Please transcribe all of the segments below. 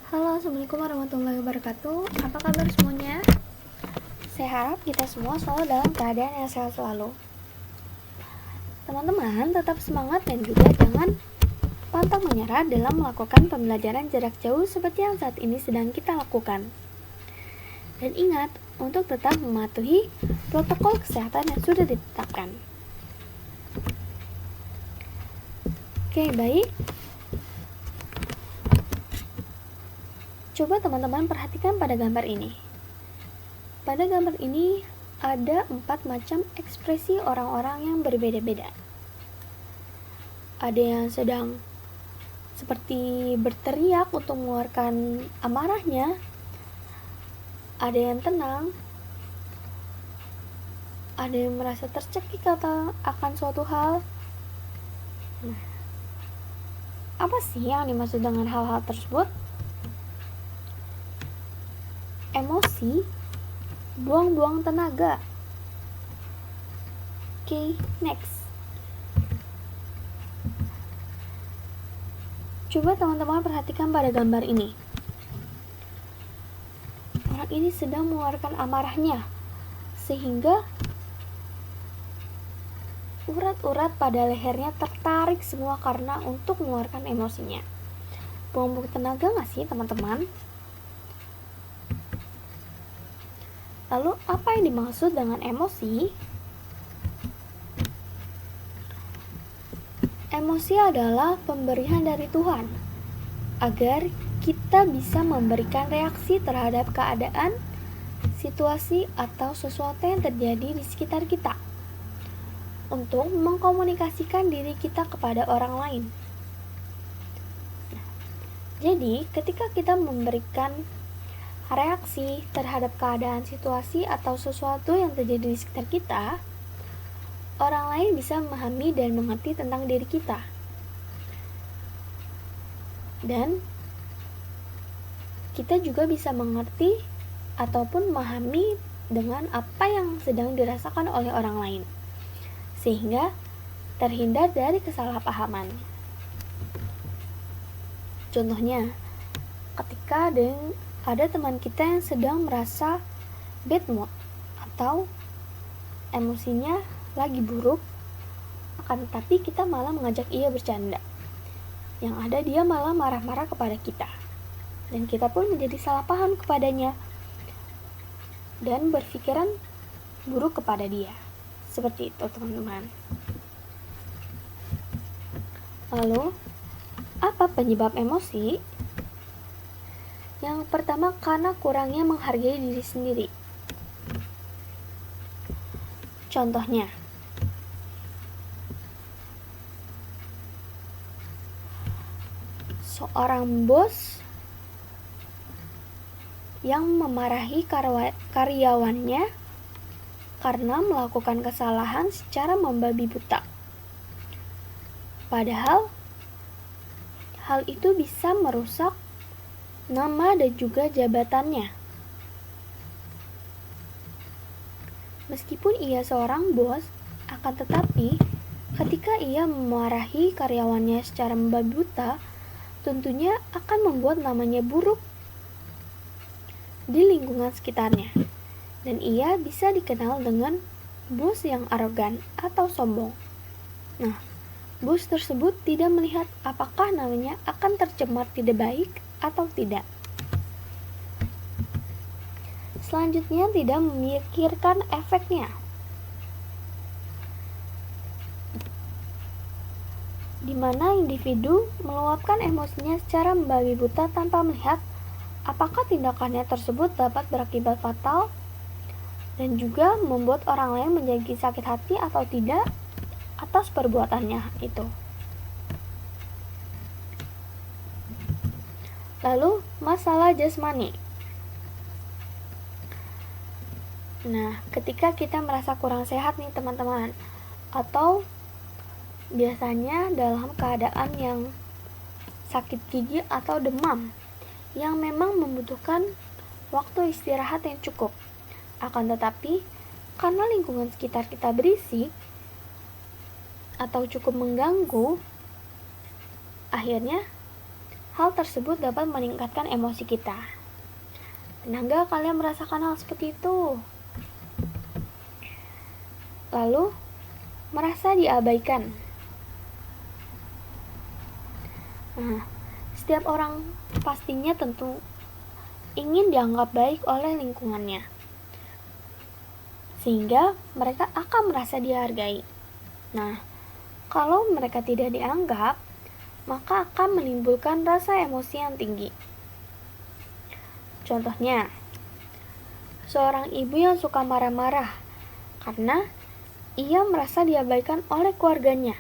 Halo, Assalamualaikum warahmatullahi wabarakatuh. Apa kabar semuanya? Saya harap kita semua selalu dalam keadaan yang sehat selalu. Teman-teman tetap semangat dan juga jangan pantang menyerah dalam melakukan pembelajaran jarak jauh seperti yang saat ini sedang kita lakukan. Dan ingat untuk tetap mematuhi protokol kesehatan yang sudah ditetapkan. Oke, baik. Coba teman-teman perhatikan pada gambar ini. Pada gambar ini ada 4 macam ekspresi orang-orang yang berbeda-beda. Ada yang sedang seperti berteriak untuk mengeluarkan amarahnya. Ada yang tenang. Ada yang merasa tercekik akan suatu hal. Nah, apa sih yang dimaksud dengan hal-hal tersebut? Emosi, buang-buang tenaga. Oke, next. Coba teman-teman perhatikan pada gambar ini. Orang ini sedang mengeluarkan amarahnya, sehingga urat-urat pada lehernya tertarik semua karena untuk mengeluarkan emosinya. Buang-buang tenaga nggak sih teman-teman? Lalu apa yang dimaksud dengan emosi? Emosi adalah pemberian dari Tuhan agar kita bisa memberikan reaksi terhadap keadaan, situasi, atau sesuatu yang terjadi di sekitar kita untuk mengkomunikasikan diri kita kepada orang lain. Jadi, ketika kita memberikan reaksi terhadap keadaan, situasi, atau sesuatu yang terjadi di sekitar kita, orang lain bisa memahami dan mengerti tentang diri kita. Dan kita juga bisa mengerti ataupun memahami dengan apa yang sedang dirasakan oleh orang lain, sehingga terhindar dari kesalahpahaman. Contohnya, ketika ada teman kita yang sedang merasa bad mood atau emosinya lagi buruk, akan tetapi kita malah mengajak ia bercanda. Yang ada dia malah marah-marah kepada kita. Dan kita pun menjadi salah paham kepadanya dan berpikiran buruk kepada dia. Seperti itu, teman-teman. Lalu, apa penyebab emosi? Yang pertama, karena kurangnya menghargai diri sendiri. Contohnya, seorang bos yang memarahi karyawannya karena melakukan kesalahan secara membabi buta. Padahal, hal itu bisa merusak nama dan juga jabatannya. Meskipun ia seorang bos, akan tetapi ketika ia memarahi karyawannya secara membabi buta, tentunya akan membuat namanya buruk di lingkungan sekitarnya. Dan ia bisa dikenal dengan bos yang arogan atau sombong. Nah, bos tersebut tidak melihat apakah namanya akan tercemar tidak baik atau tidak. Selanjutnya, tidak memikirkan efeknya. Di mana individu meluapkan emosinya secara membabi buta tanpa melihat apakah tindakannya tersebut dapat berakibat fatal dan juga membuat orang lain menjadi sakit hati atau tidak atas perbuatannya itu. Lalu, masalah jasmani. Nah, ketika kita merasa kurang sehat nih teman-teman, atau biasanya dalam keadaan yang sakit gigi atau demam, yang memang membutuhkan waktu istirahat yang cukup. Akan tetapi, karena lingkungan sekitar kita berisik atau cukup mengganggu, akhirnya hal tersebut dapat meningkatkan emosi kita. Pernah nggak kalian merasakan hal seperti itu? Lalu, merasa diabaikan. Nah, setiap orang pastinya tentu ingin dianggap baik oleh lingkungannya, sehingga mereka akan merasa dihargai. Nah, kalau mereka tidak dianggap, maka akan menimbulkan rasa emosi yang tinggi. Contohnya, seorang ibu yang suka marah-marah karena ia merasa diabaikan oleh keluarganya,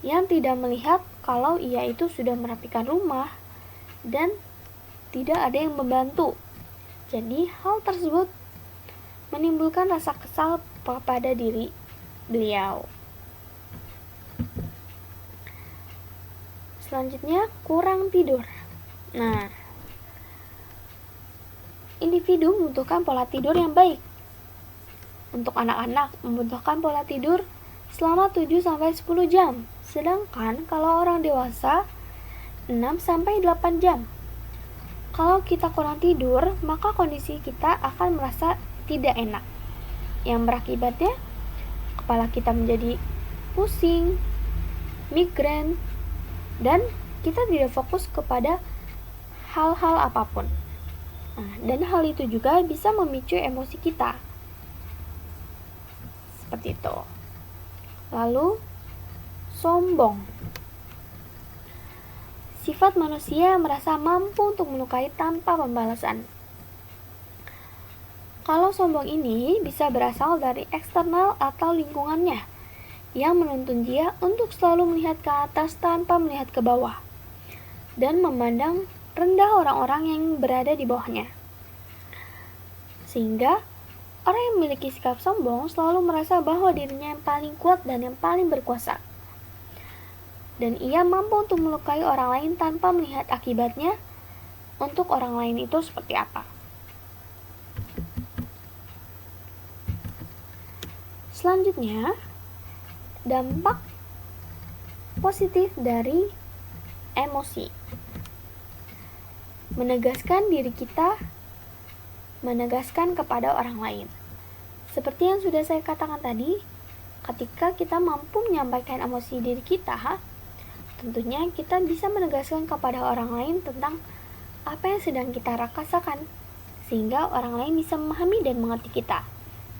yang tidak melihat kalau ia itu sudah merapikan rumah dan tidak ada yang membantu. Jadi, hal tersebut menimbulkan rasa kesal pada diri beliau. Selanjutnya, kurang tidur. Nah, individu membutuhkan pola tidur yang baik. Untuk anak-anak membutuhkan pola tidur selama 7-10 jam. Sedangkan kalau orang dewasa 6-8 jam. Kalau kita kurang tidur, maka kondisi kita akan merasa tidak enak. Yang berakibatnya kepala kita menjadi pusing, migrain, dan kita tidak fokus kepada hal-hal apapun. Nah, dan hal itu juga bisa memicu emosi kita. Seperti itu. Lalu, sombong. Sifat manusia yang merasa mampu untuk melukai tanpa pembalasan. Kalau sombong ini bisa berasal dari eksternal atau lingkungannya, yang menuntun dia untuk selalu melihat ke atas tanpa melihat ke bawah, dan memandang rendah orang-orang yang berada di bawahnya. Sehingga, orang yang memiliki sikap sombong selalu merasa bahwa dirinya yang paling kuat dan yang paling berkuasa. Dan ia mampu untuk melukai orang lain tanpa melihat akibatnya untuk orang lain itu seperti apa. Selanjutnya, dampak positif dari emosi. Menegaskan diri kita, menegaskan kepada orang lain. Seperti yang sudah saya katakan tadi, ketika kita mampu menyampaikan emosi diri kita, tentunya kita bisa menegaskan kepada orang lain tentang apa yang sedang kita rasakan, sehingga orang lain bisa memahami dan mengerti kita.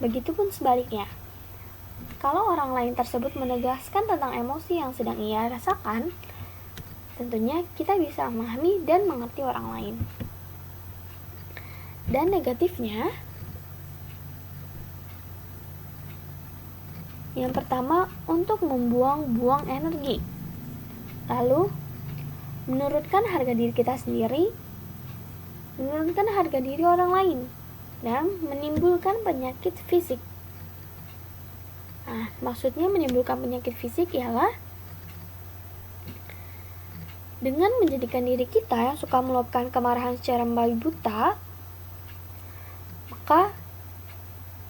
Begitupun sebaliknya. Kalau orang lain tersebut menegaskan tentang emosi yang sedang ia rasakan, tentunya kita bisa memahami dan mengerti orang lain. Dan negatifnya, yang pertama, untuk membuang-buang energi. Lalu, menurunkan harga diri kita sendiri, menurunkan harga diri orang lain, dan menimbulkan penyakit fisik. Nah, maksudnya menimbulkan penyakit fisik ialah dengan menjadikan diri kita yang suka meluapkan kemarahan secara membabi buta, maka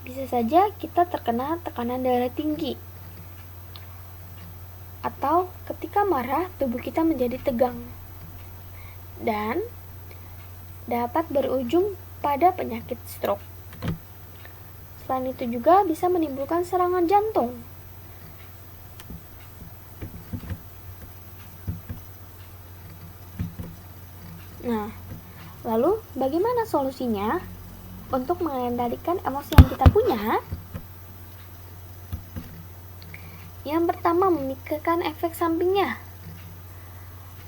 bisa saja kita terkena tekanan darah tinggi. Atau ketika marah, tubuh kita menjadi tegang. Dan dapat berujung pada penyakit stroke. Selain itu juga bisa menimbulkan serangan jantung. Nah, lalu bagaimana solusinya untuk mengendalikan emosi yang kita punya? Yang pertama, memikirkan efek sampingnya.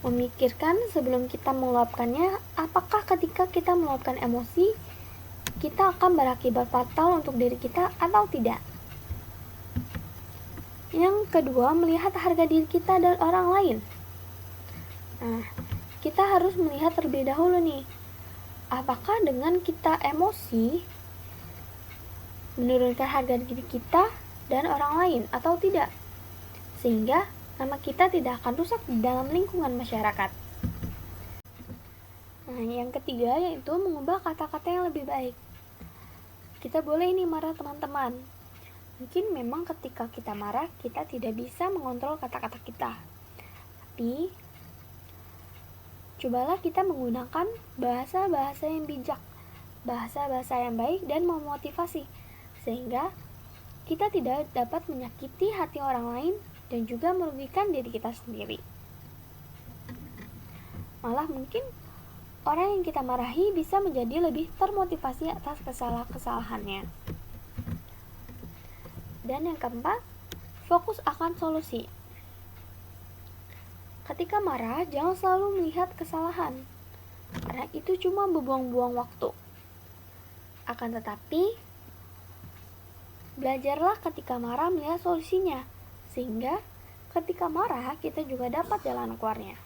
Memikirkan sebelum kita meluapkannya, apakah ketika kita meluapkan emosi, kita akan berakibat fatal untuk diri kita atau tidak. Yang kedua, melihat harga diri kita dan orang lain. Nah, kita harus melihat terlebih dahulu nih, apakah dengan kita emosi menurunkan harga diri kita dan orang lain atau tidak, sehingga nama kita tidak akan rusak di dalam lingkungan masyarakat. Nah, yang ketiga yaitu mengubah kata-kata yang lebih baik. Kita boleh ini marah teman-teman. Mungkin memang ketika kita marah, kita tidak bisa mengontrol kata-kata kita. Tapi, cobalah kita menggunakan bahasa-bahasa yang bijak, bahasa-bahasa yang baik dan memotivasi, sehingga kita tidak dapat menyakiti hati orang lain dan juga merugikan diri kita sendiri. Malah mungkin orang yang kita marahi bisa menjadi lebih termotivasi atas kesalahannya. Dan yang keempat, fokus akan solusi. Ketika marah, jangan selalu melihat kesalahan, karena itu cuma membuang-buang waktu. Akan tetapi, belajarlah ketika marah melihat solusinya, sehingga ketika marah kita juga dapat jalan keluarnya.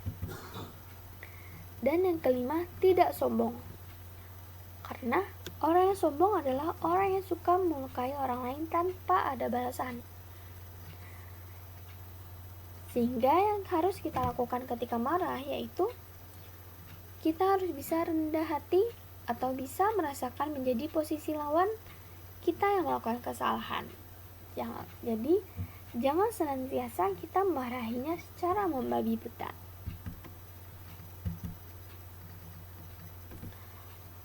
Dan yang kelima, tidak sombong. Karena orang yang sombong adalah orang yang suka melukai orang lain tanpa ada balasan. Sehingga yang harus kita lakukan ketika marah yaitu kita harus bisa rendah hati atau bisa merasakan menjadi posisi lawan kita yang melakukan kesalahan. Jadi jangan senantiasa kita memarahinya secara membabi buta.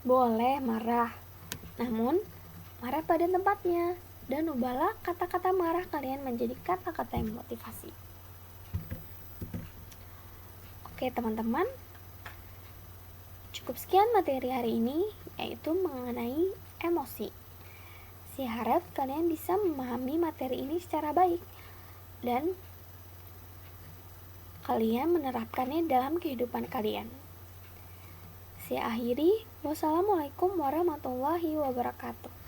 Boleh marah, namun marah pada tempatnya dan ubahlah kata-kata marah kalian menjadi kata-kata yang motivasi. Oke teman-teman, cukup sekian materi hari ini, yaitu mengenai emosi. Saya harap kalian bisa memahami materi ini secara baik dan kalian menerapkannya dalam kehidupan kalian. Saya akhiri, wassalamualaikum warahmatullahi wabarakatuh.